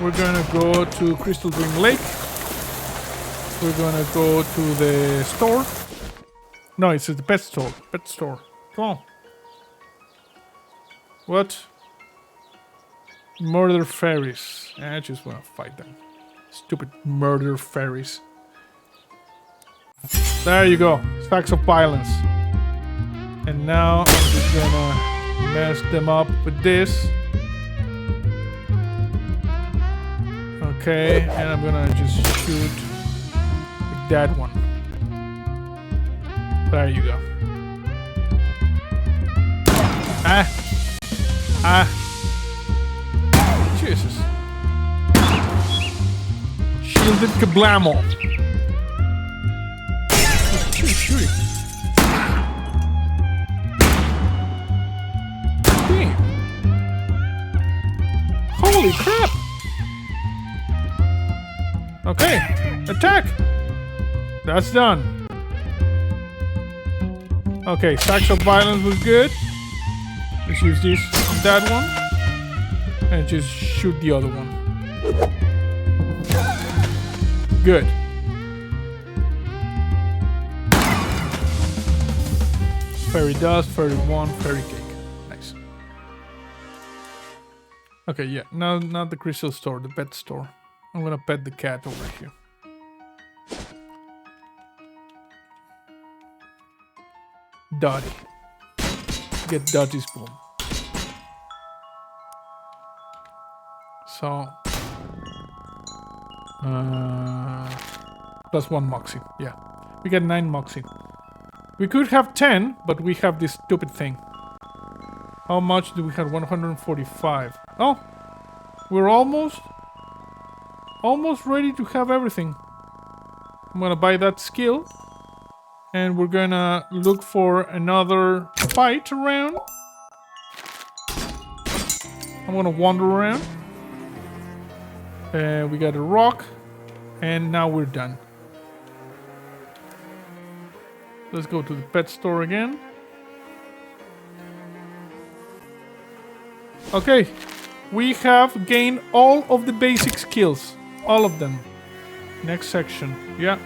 [SPEAKER 1] We're gonna go to Crystal Dream Lake. We're gonna go to the store. No, it's the pet store. Pet store. Come on. What? Murder fairies. I just want to fight them. Stupid murder fairies. There you go. Stacks of violence. And now I'm just gonna mess them up with this. Okay, and I'm gonna just shoot with that one. There you go. Jesus. Shielded kablamo. Shoot. Damn. Holy crap. Okay, attack. That's done. Okay, stacks of violence was good. Let's use this on that one. And just shoot the other one. Good. Fairy dust, fairy one, fairy cake. Nice. Okay, yeah. Now not the crystal store, the pet store. I'm gonna pet the cat over here. Dottie. Get Dottie's boom. So plus 1 moxie. Yeah. We get 9 moxie. We could have 10, but we have this stupid thing. How much do we have? 145. Oh, we're almost ready to have everything. I'm gonna buy that skill. And we're gonna look for another fight around. I'm gonna wander around. We got a rock. And now we're done. Let's go to the pet store again. Okay. We have gained all of the basic skills. All of them. Next section. Yeah.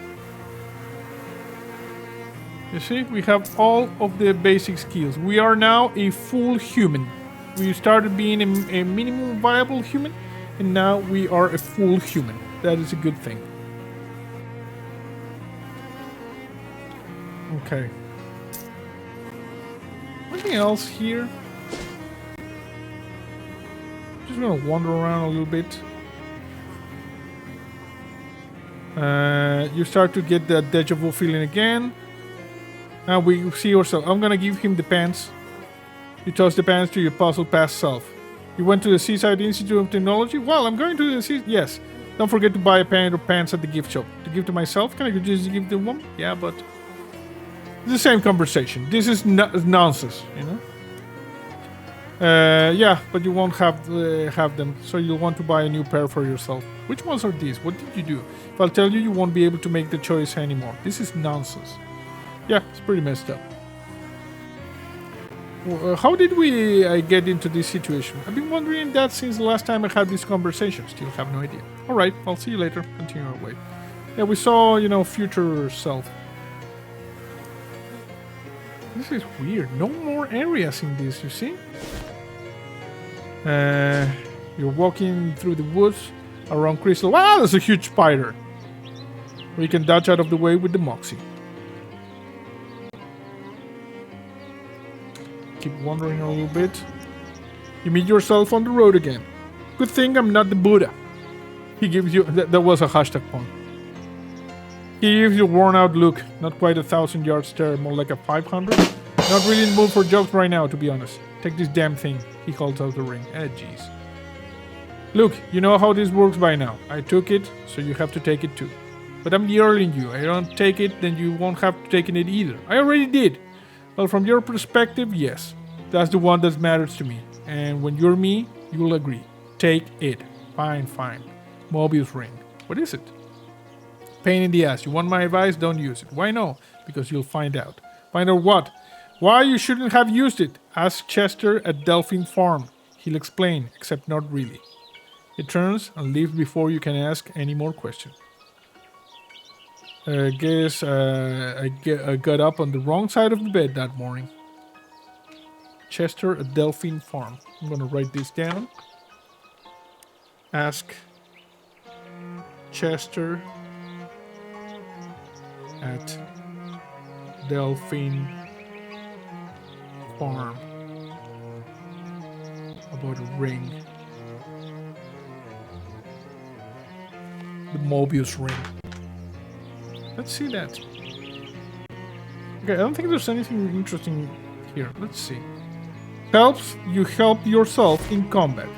[SPEAKER 1] You see, we have all of the basic skills. We are now a full human. We started being a minimum viable human, and now we are a full human. That is a good thing. Okay. Anything else here? Just gonna wander around a little bit. You start to get that deja vu feeling again. Now we see yourself. I'm gonna give him the pants. You toss the pants to your puzzled past self. You went to the Seaside Institute of Technology? Well, I'm going to the yes. Don't forget to buy a pair of pants at the gift shop. To give to myself? Can I just give them one? Yeah, but it's the same conversation. This is nonsense, you know? Yeah, but you won't have them, so you'll want to buy a new pair for yourself. Which ones are these? What did you do? If I'll tell you, you won't be able to make the choice anymore. This is nonsense. Yeah, it's pretty messed up. How did we get into this situation? I've been wondering that since the last time I had this conversation. Still have no idea. Alright, I'll see you later. Continue our way. Yeah, we saw, future self. This is weird. No more areas in this, you see? You're walking through the woods around Crystal. Wow, there's a huge spider. Where you can dodge out of the way with the Moxie. Keep wandering a little bit. You meet yourself on the road again. Good thing I'm not the Buddha. He gives you... That was a hashtag pun. He gives you a worn out look. Not quite a 1,000-yard stare, more like a 500. Not really in the mood for jokes right now, to be honest. Take this damn thing. He holds out the ring. Jeez. Look, you know how this works by now. I took it, so you have to take it too. But I'm the early in you. I don't take it, then you won't have to take it either. I already did. Well, from your perspective, yes. That's the one that matters to me. And when you're me, you'll agree. Take it. Fine. Mobius ring. What is it? Pain in the ass. You want my advice? Don't use it. Why no? Because you'll find out. Find out what? Why you shouldn't have used it. Ask Chester at Delphine Farm. He'll explain, except not really. It turns and leaves before you can ask any more questions. I guess I got up on the wrong side of the bed that morning. Chester at Delphine Farm. I'm gonna write this down. Ask Chester at Delphine Farm about a ring. The Mobius ring. Let's see that. Okay, I don't think there's anything interesting here. Let's see. Helps you help yourself in combat.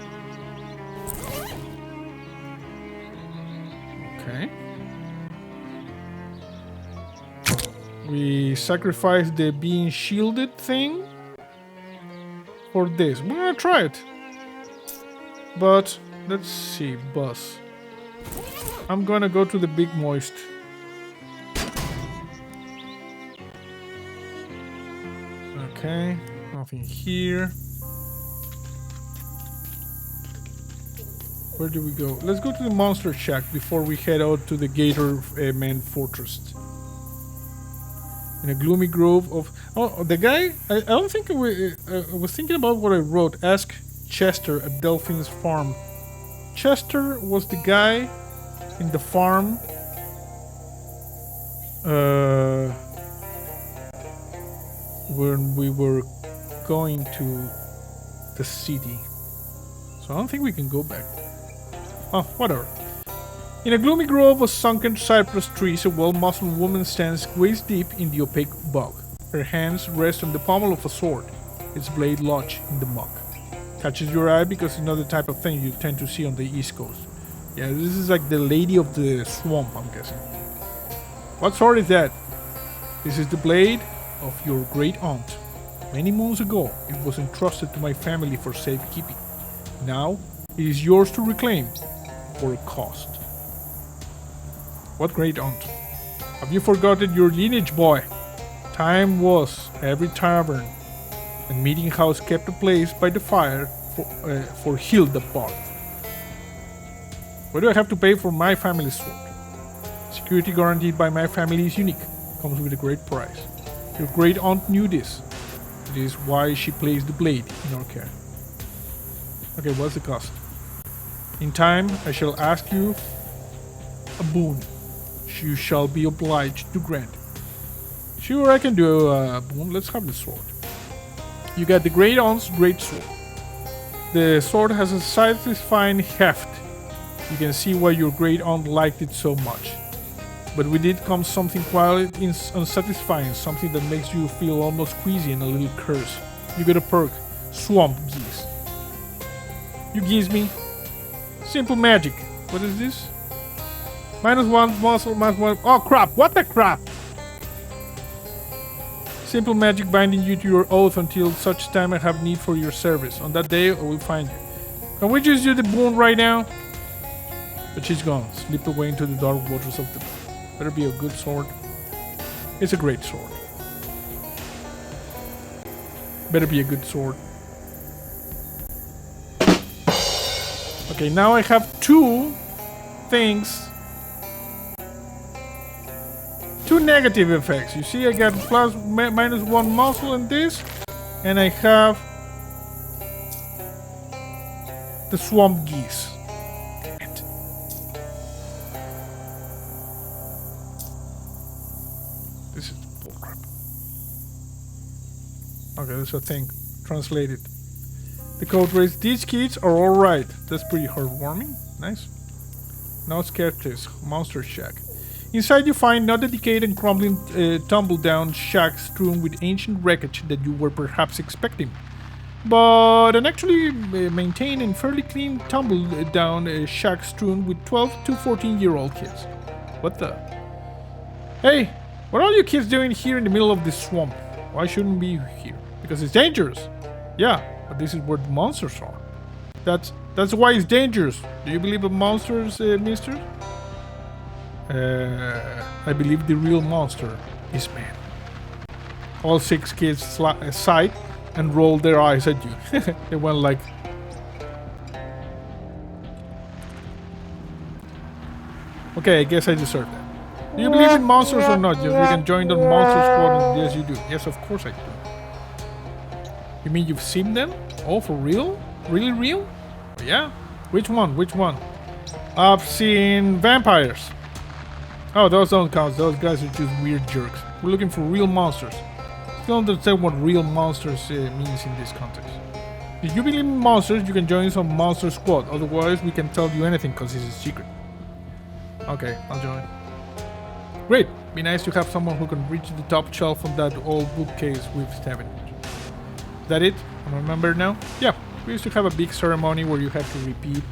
[SPEAKER 1] Okay. We sacrifice the being shielded thing for this. We're gonna try it. But let's see, boss. I'm gonna go to the big moist. Okay, nothing here. Where do we go? Let's go to the monster shack before we head out to the Gator Man Fortress. In a gloomy grove of... Oh, the guy... I don't think I was thinking about what I wrote. Ask Chester at Delphine's farm. Chester was the guy in the farm. When we were going to the city. So I don't think we can go back. Oh, whatever. In a gloomy grove of sunken cypress trees, a well-muscled woman stands waist deep in the opaque bog. Her hands rest on the pommel of a sword, its blade lodged in the muck. Catches your eye because it's not the type of thing you tend to see on the East Coast. Yeah, this is like the lady of the swamp, I'm guessing. What sword is that? This is the blade of your great aunt. Many moons ago, it was entrusted to my family for safekeeping. Now, it is yours to reclaim, for a cost. What great aunt? Have you forgotten your lineage, boy? Time was every tavern and meeting house kept a place by the fire for Hilda Barth. What do I have to pay for my family's sword? Security guaranteed by my family is unique. Comes with a great price. Your great aunt knew this. It is why she placed the blade in our care. Okay, what's the cost? In time, I shall ask you a boon. You shall be obliged to grant. Sure, I can do a boon. Let's have the sword. You got the great aunt's great sword. The sword has a satisfying heft. You can see why your great aunt liked it so much. But with it comes something quite unsatisfying, something that makes you feel almost queasy and a little cursed. You get a perk, Swamp Geese. You geese me. Simple magic. What is this? -1 muscle, -1. Oh crap! What the crap? Simple magic binding you to your oath until such time I have need for your service. On that day, I will find you. Can we just do the boon right now? But she's gone. Slip away into the dark waters of the... Better be a good sword. It's a great sword. Better be a good sword. Okay, now I have two things. Two negative effects. You see, I got -1 muscle in this, and I have the swamp geese. Damn it. This is bullcrap. Okay, that's a thing. Translated. The code reads, these kids are alright. That's pretty heartwarming. Nice. Now sketches. Monster Shack. Inside you find not a decayed and crumbling tumble-down shack strewn with ancient wreckage that you were perhaps expecting, but an actually maintained and fairly clean tumble-down shack strewn with 12 to 14-year-old kids. What the? Hey, what are you kids doing here in the middle of this swamp? Why shouldn't we be here? Because it's dangerous. Yeah, but this is where the monsters are. That's why it's dangerous. Do you believe in monsters, mister? I believe the real monster is man. All 6 kids sighed and rolled their eyes at you. They went like... Okay, I guess I deserve that. Do you believe in monsters or not? Yes, we can join the monster squad. Yes, you do. Yes, of course I do. You mean you've seen them? Oh, for real? Really real? Yeah. Which one? Which one? I've seen vampires. Oh, those don't count. Those guys are just weird jerks. We're looking for real monsters. Still don't understand what real monsters means in this context. If you believe in monsters, you can join some monster squad. Otherwise, we can tell you anything because it's a secret. Okay, I'll join. Great. Be nice to have someone who can reach the top shelf on that old bookcase we've scavenged. Is that it? I remember now? Yeah. We used to have a big ceremony where you had to repeat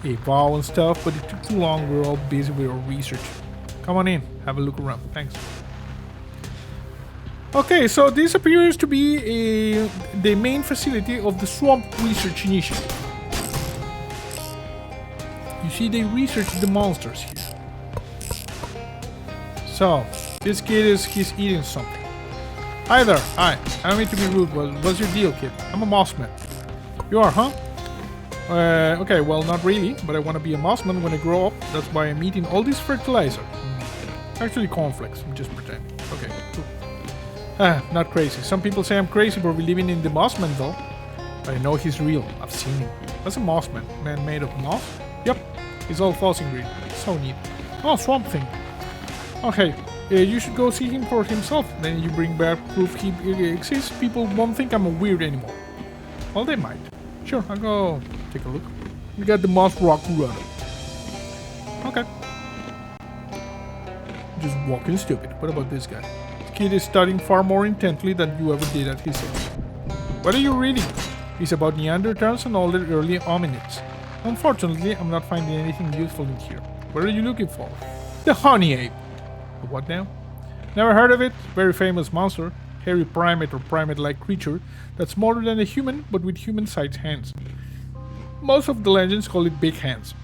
[SPEAKER 1] a vow and stuff, but it took too long. We were all busy with our research. Come on in. Have a look around. Thanks. Okay, so this appears to be the main facility of the Swamp Research Initiative. You see, they research the monsters here. So, this kid he's eating something. Hi there. Hi. I don't mean to be rude, but what's your deal, kid? I'm a mossman. You are, huh? Okay, well, not really, but I want to be a mossman when I grow up. That's why I'm eating all this fertilizer. Actually, cornflakes. I'm just pretending. Okay, cool. Not crazy. Some people say I'm crazy for believing in the mossman, though. But I know he's real. I've seen him. That's a mossman. Man made of moss? Yep. He's all fuzzy green. So neat. Oh, Swamp Thing. Okay, you should go see him for himself. Then you bring back proof he exists. People won't think I'm a weird anymore. Well, they might. Sure, I'll go take a look. We got the Moss Rock Rudder. Okay. Just walking stupid. What about this guy? This kid is studying far more intently than you ever did at his age. What are you reading? It's about Neanderthals and all the early hominids. Unfortunately, I'm not finding anything useful in here. What are you looking for? The honey ape. The what now? Never heard of it? Very famous monster. Hairy primate or primate-like creature that's smaller than a human but with human-sized hands. Most of the legends call it big hands.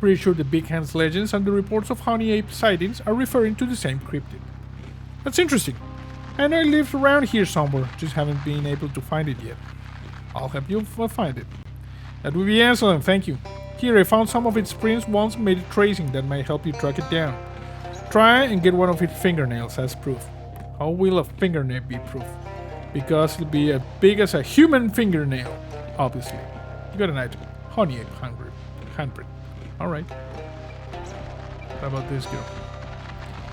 [SPEAKER 1] Pretty sure the big hands legends and the reports of honey ape sightings are referring to the same cryptid. That's interesting. I know it lives around here somewhere, just haven't been able to find it yet. I'll help you find it. That would be excellent, thank you. Here, I found some of its prints once, made a tracing that might help you track it down. Try and get one of its fingernails as proof. How will a fingernail be proof? Because it'll be as big as a human fingernail, obviously. You got an item. Honey ape handprint. Alright. How about this girl?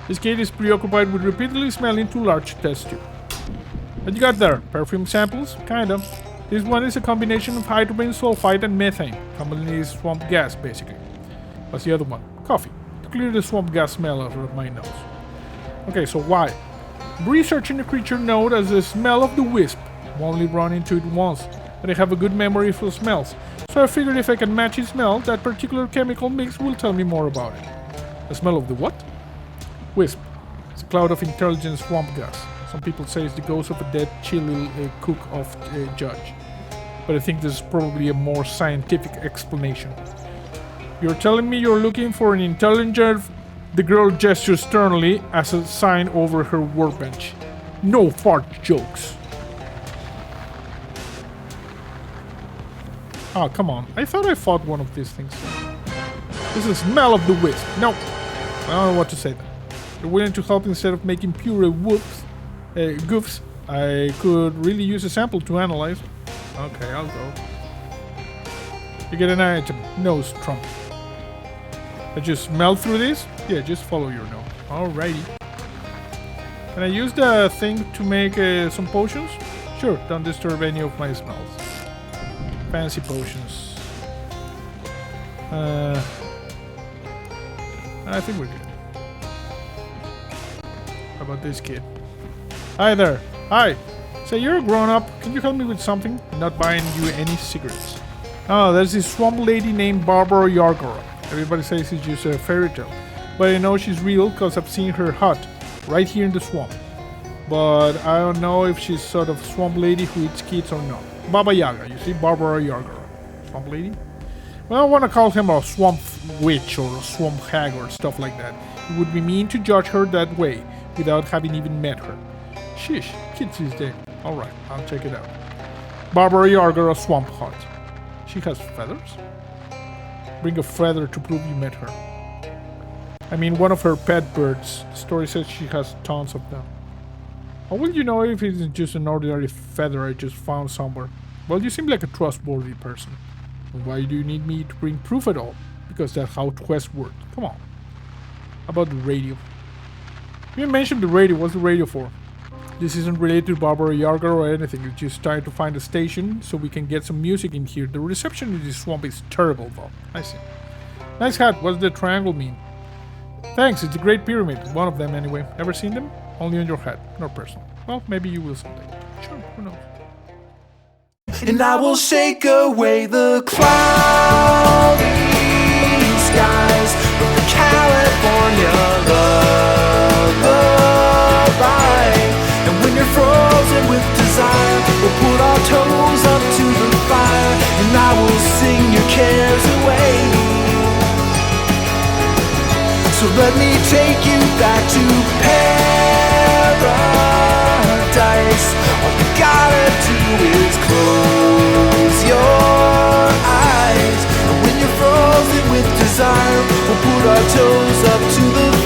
[SPEAKER 1] This kid is preoccupied with repeatedly smelling two large test tubes. What you got there? Perfume samples? Kinda. This one is a combination of hydrogen sulfide and methane. Commonly is swamp gas, basically. What's the other one? Coffee. To clear the swamp gas smell out of my nose. Okay, so why? Researching the creature known as the smell of the wisp. I've only run into it once, but I have a good memory for smells. So I figured if I can match its smell, that particular chemical mix will tell me more about it. The smell of the what? Wisp. It's a cloud of intelligent swamp gas. Some people say it's the ghost of a dead chili cook of judge. But I think this is probably a more scientific explanation. You're telling me you're looking for an intelligent... The girl gestures sternly as a sign over her workbench. No fart jokes. Oh, come on. I thought I fought one of these things. This is the smell of the wisp. No. I don't know what to say then. You're willing to help instead of making pure goofs. I could really use a sample to analyze. Okay, I'll go. You get an item. Nose trump. I just smell through this? Yeah, just follow your nose. Alrighty. Can I use the thing to make some potions? Sure, don't disturb any of my smells. Fancy potions. I think we're good. How about this kid? Hi there. Hi. Say, you're a grown-up. Can you help me with something? I'm not buying you any cigarettes. Oh, there's this swamp lady named Barbara Yargora. Everybody says it's just a fairy tale. But I know she's real because I've seen her hut right here in the swamp. But I don't know if she's sort of swamp lady who eats kids or not. Baba Yaga, you see? Barbara Yargora. Swamp lady? Well, I want to call him a swamp witch or a swamp hag or stuff like that. It would be mean to judge her that way without having even met her. Sheesh, kids these days. Alright, I'll check it out. Barbara Yargora Swamp Hut. She has feathers? Bring a feather to prove you met her. I mean, one of her pet birds. The story says she has tons of them. How will you know if it's just an ordinary feather I just found somewhere? Well, you seem like a trustworthy person. Why do you need me to bring proof at all? because that's how quests work. Come on. How about the radio? You mentioned the radio. What's the radio for? This isn't related to Barbara Yaga or anything. It's just trying to find a station so we can get some music in here. The reception in this swamp is terrible, though. I see. Nice hat. What's the triangle mean? Thanks. It's a great pyramid. One of them, anyway. Ever seen them? Only on your head. Not personal. Well, maybe you will someday. Sure. Who knows?
[SPEAKER 2] And I will shake away the cloudy skies with the California lullaby. And when you're frozen with desire, we'll put our toes up to the fire, and I will sing your cares away. So let me take you back to paradise. All you gotta do is close your eyes. And when you're frozen with desire, we'll put our toes up to the